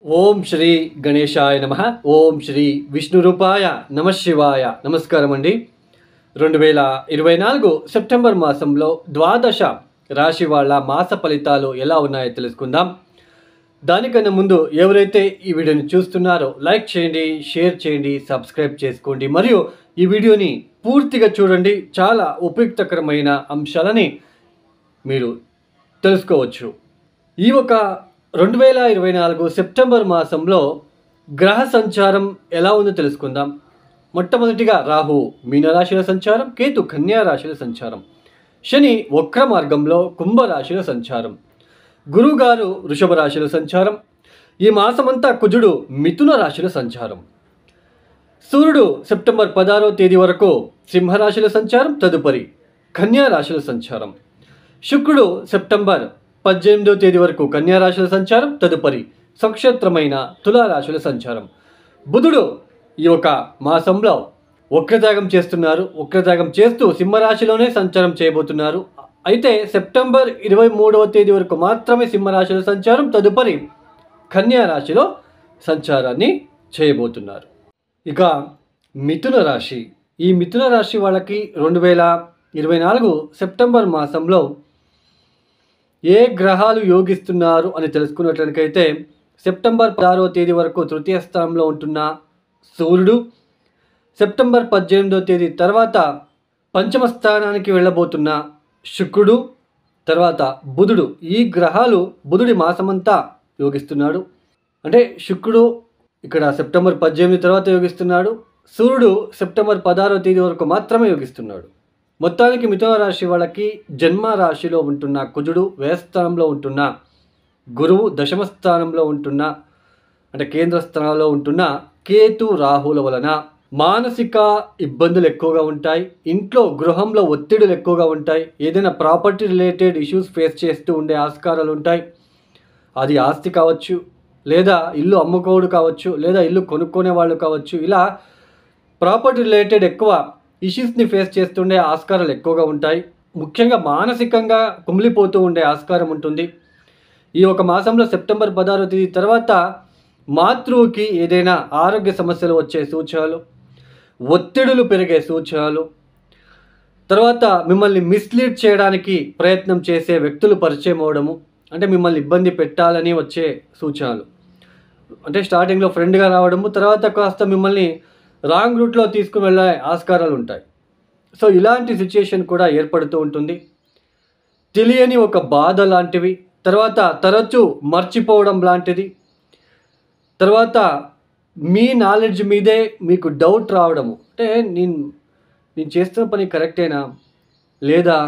ఓం శ్రీ గణేశాయ నమః. ఓం శ్రీ విష్ణురూపాయ నమః శివాయ. నమస్కారం అండి. 2024 సెప్టెంబర్ మాసంలో ద్వాదశ రాశి వాళ్ళ మాస ఫలితాలు ఎలా ఉన్నాయో తెలుసుకుందాం. దానికన్నా ముందు ఎవరైతే ఈ వీడియోని చూస్తున్నారో లైక్ చేయండి, షేర్ చేయండి, సబ్స్క్రైబ్ చేసుకోండి మరియు ఈ వీడియోని పూర్తిగా చూడండి. చాలా ఉపయుక్తకరమైన అంశాలని మీరు తెలుసుకోవచ్చు. ఈ ఒక 2024 సెప్టెంబర్ మాసంలో గ్రహ సంచారం ఎలా ఉందో తెలుసుకుందాం. మొట్టమొదటిగా రాహు మీనరాశిలో సంచారం, కేతు కన్యా రాశిలో సంచారం, శని వక్ర మార్గంలో కుంభరాశిలో సంచారం, గురువుగారు వృషభ రాశిలో సంచారం. ఈ మాసమంతా కుజుడు మిథున రాశిలో సంచారం. సూర్యుడు సెప్టెంబర్ 16వ తేదీ వరకు సింహరాశిలో సంచారం, తదుపరి కన్యా రాశిలో సంచారం. శుక్రుడు సెప్టెంబర్ 18వ తేదీ వరకు కన్యా రాశిలో సంచారం, తదుపరి స్వక్షేత్రమైన తులారాశిలో సంచారం. బుధుడు ఈ ఒక మాసంలో వక్రత్యాగం చేస్తున్నారు. వక్రత్యాగం చేస్తూ సింహరాశిలోనే సంచారం చేయబోతున్నారు. అయితే సెప్టెంబర్ 23వ తేదీ వరకు మాత్రమే సింహరాశిలో సంచారం, తదుపరి కన్యా రాశిలో సంచారాన్ని చేయబోతున్నారు. ఇక మిథున రాశి. ఈ మిథున రాశి వాళ్ళకి 2024 సెప్టెంబర్ మాసంలో ఏ గ్రహాలు యోగిస్తున్నారు అని తెలుసుకున్నట్లయితే సెప్టెంబర్ 16వ తేదీ వరకు తృతీయ స్థానంలో ఉంటున్న సూర్యుడు, సెప్టెంబర్ 18వ తేదీ తర్వాత పంచమ స్థానానికి వెళ్ళబోతున్న శుక్రుడు, తర్వాత బుధుడు. ఈ గ్రహాలు బుధుడి మాసమంతా యోగిస్తున్నాడు. అంటే శుక్రుడు ఇక్కడ సెప్టెంబర్ 18 తర్వాత యోగిస్తున్నాడు. సూర్యుడు సెప్టెంబర్ 16వ తేదీ వరకు మాత్రమే యోగిస్తున్నాడు. మొత్తానికి మిథున రాశి వాళ్ళకి జన్మ రాశిలో ఉంటున్న కుజుడు, వ్యయస్థానంలో ఉంటున్న గురువు, దశమ స్థానంలో ఉంటున్న అంటే కేంద్ర స్థానంలో ఉంటున్న కేతు, రాహుల వలన మానసిక ఇబ్బందులు ఎక్కువగా ఉంటాయి. ఇంట్లో గృహంలో ఒత్తిడులు ఎక్కువగా ఉంటాయి. ఏదైనా ప్రాపర్టీ రిలేటెడ్ ఇష్యూస్ ఫేస్ చేస్తూ ఉండే ఆస్కారాలు ఉంటాయి. అది ఆస్తి కావచ్చు, లేదా ఇల్లు అమ్ముకోవడం కావచ్చు, లేదా ఇల్లు కొనుక్కునే వాళ్ళు కావచ్చు. ఇలా ప్రాపర్టీ రిలేటెడ్ ఎక్కువ ఇష్యూస్ని ఫేస్ చేస్తుండే ఆస్కారాలు ఎక్కువగా ఉంటాయి. ముఖ్యంగా మానసికంగా కుమిలిపోతూ ఉండే ఆస్కారం ఉంటుంది. ఈ ఒక మాసంలో సెప్టెంబర్ 16వ తేదీ తర్వాత మాతృకి ఏదైనా ఆరోగ్య సమస్యలు వచ్చే సూచనలు, ఒత్తిడులు పెరిగే సూచనలు, తర్వాత మిమ్మల్ని మిస్లీడ్ చేయడానికి ప్రయత్నం చేసే వ్యక్తులు పరిచయం అవడము, అంటే మిమ్మల్ని ఇబ్బంది పెట్టాలని వచ్చే సూచనలు. అంటే స్టార్టింగ్లో ఫ్రెండ్గా రావడము, తర్వాత కాస్త మిమ్మల్ని రాంగ్ రూట్లో తీసుకుని వెళ్ళే ఆస్కారాలు ఉంటాయి. సో ఇలాంటి సిచ్యుయేషన్ కూడా ఏర్పడుతూ ఉంటుంది. తెలియని ఒక బాధ లాంటివి, తర్వాత తరచూ మర్చిపోవడం లాంటిది, తర్వాత మీ నాలెడ్జ్ మీదే మీకు డౌట్ రావడము. అంటే నేను చేస్తున్న పని కరెక్టేనా లేదా,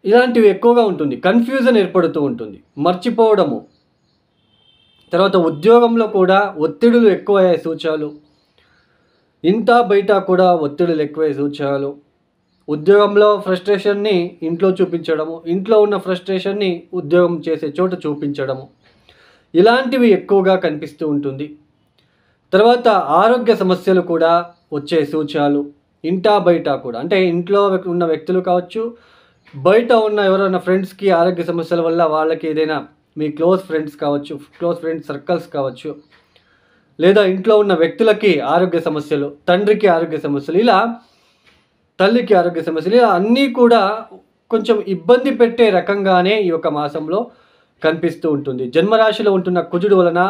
ఇలాంటివి ఎక్కువగా ఉంటుంది. కన్ఫ్యూజన్ ఏర్పడుతూ ఉంటుంది, మర్చిపోవడము. తర్వాత ఉద్యోగంలో కూడా ఒత్తిడులు ఎక్కువయ్యే సూచనలు, ఇంట బయట కూడా ఒత్తిడులు ఎక్కువయ్యే సూచనలు. ఉద్యోగంలో ఫ్రస్ట్రేషన్ని ఇంట్లో చూపించడము, ఇంట్లో ఉన్న ఫ్రస్ట్రేషన్ని ఉద్యోగం చేసే చోట చూపించడము, ఇలాంటివి ఎక్కువగా కనిపిస్తూ ఉంటుంది. తర్వాత ఆరోగ్య సమస్యలు కూడా వచ్చే సూచనలు, ఇంట బయట కూడా. అంటే ఇంట్లో ఉన్న వ్యక్తులు కావచ్చు, బయట ఉన్న ఎవరైనా ఫ్రెండ్స్కి ఆరోగ్య సమస్యల వల్ల వాళ్ళకి ఏదైనా మీ క్లోజ్ ఫ్రెండ్స్ కావచ్చు, క్లోజ్ ఫ్రెండ్స్ సర్కిల్స్ కావచ్చు, లేదా ఇంట్లో ఉన్న వ్యక్తులకి ఆరోగ్య సమస్యలు, తండ్రికి ఆరోగ్య సమస్యలు, ఇలా తల్లికి ఆరోగ్య సమస్యలు, ఇలా అన్నీ కూడా కొంచెం ఇబ్బంది పెట్టే రకంగానే ఈ యొక్క మాసంలో కనిపిస్తూ ఉంటుంది. జన్మరాశిలో ఉంటున్న కుజుడు వలన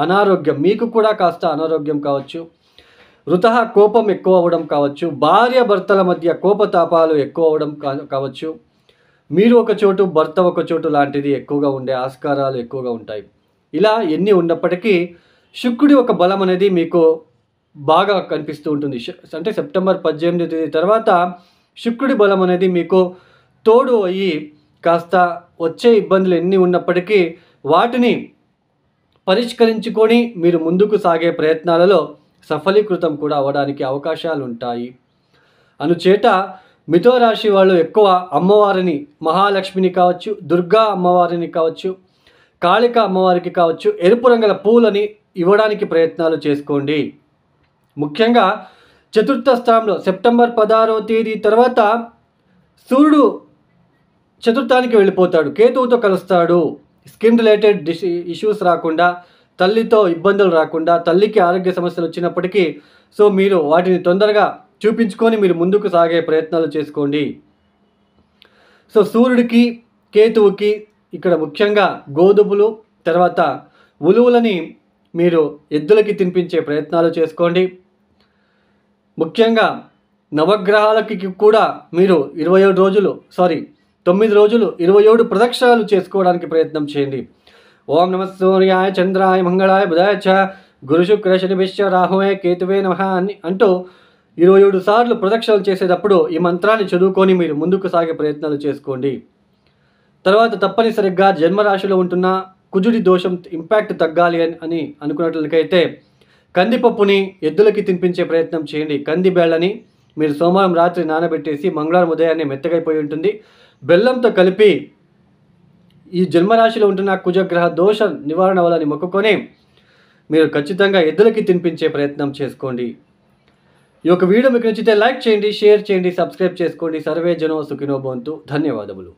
అనారోగ్యం, మీకు కూడా కాస్త అనారోగ్యం కావచ్చు, వృథా కోపం ఎక్కువ అవ్వడం కావచ్చు, భార్య భర్తల మధ్య కోపతాపాలు ఎక్కువ అవ్వడం కావచ్చు, మీరు ఒక చోటు భర్త ఒక చోటు లాంటిది ఎక్కువగా ఉండే ఆస్కారాలు ఎక్కువగా ఉంటాయి. ఇలా ఎన్ని ఉన్నప్పటికీ శుక్రుడి ఒక బలం అనేది మీకు బాగా కనిపిస్తూ ఉంటుంది. అంటే సెప్టెంబర్ 18వ తేదీ తర్వాత శుక్రుడి బలం అనేది మీకు తోడు అయ్యి కాస్త వచ్చే ఇబ్బందులు ఎన్ని ఉన్నప్పటికీ వాటిని పరిష్కరించుకొని మీరు ముందుకు సాగే ప్రయత్నాలలో సఫలీకృతం కూడా అవ్వడానికి అవకాశాలు ఉంటాయి. అనుచేత మిథున రాశి వాళ్ళు ఎక్కువ అమ్మవారిని, మహాలక్ష్మిని కావచ్చు, దుర్గా అమ్మవారిని కావచ్చు, కాళిక అమ్మవారికి కావచ్చు, ఎరుపు రంగుల పూలని ఇవ్వడానికి ప్రయత్నాలు చేసుకోండి. ముఖ్యంగా చతుర్థ స్థానంలో సెప్టెంబర్ 16వ తేదీ తర్వాత సూర్యుడు చతుర్థానికి వెళ్ళిపోతాడు, కేతువుతో కలుస్తాడు. స్కిన్ రిలేటెడ్ ఇష్యూస్ రాకుండా తల్లితో ఇబ్బందులు రాకుండా, తల్లికి ఆరోగ్య సమస్యలు వచ్చినప్పటికీ సో మీరు వాటిని తొందరగా చూపించుకొని మీరు ముందుకు సాగే ప్రయత్నాలు చేసుకోండి. సో సూర్యుడికి, కేతువుకి ఇక్కడ ముఖ్యంగా గోధుమలు, తర్వాత ఉలువలని మీరు ఎద్దులకి తినిపించే ప్రయత్నాలు చేసుకోండి. ముఖ్యంగా నవగ్రహాలకి కూడా మీరు 9 రోజులు 27 ప్రదక్షిణాలు చేసుకోవడానికి ప్రయత్నం చేయండి. ఓం నమః సూర్యాయ చంద్రాయ మంగళాయ బుధాయ చ గురు శుక్ర శనిభిశ్చ రాహువే కేతువే నమః అని అంటూ 27 సార్లు ప్రదక్షిణలు చేసేటప్పుడు ఈ మంత్రాన్ని చదువుకొని మీరు ముందుకు సాగే ప్రయత్నాలు చేసుకోండి. తర్వాత తప్పనిసరిగా జన్మరాశిలో ఉంటున్న కుజుడి దోషం ఇంపాక్ట్ తగ్గాలి అని అనుకున్నట్లయితే కందిపప్పుని ఎద్దులకి తినిపించే ప్రయత్నం చేయండి. కంది బేళ్ళని మీరు సోమవారం రాత్రి నానబెట్టేసి మంగళవారం ఉదయాన్నే మెత్తగైపోయి ఉంటుంది, బెల్లంతో కలిపి ఈ జన్మరాశిలో ఉంటున్న కుజగ్రహ దోష నివారణ వలని మొక్కుకొని మీరు ఖచ్చితంగా ఎద్దులకి తినిపించే ప్రయత్నం చేసుకోండి. ఈ యొక్క వీడియో మీకు నచ్చితే లైక్ చేయండి, షేర్ చేయండి, సబ్స్క్రైబ్ చేసుకోండి. సర్వే జనో సుఖినో భవంతు. ధన్యవాదములు.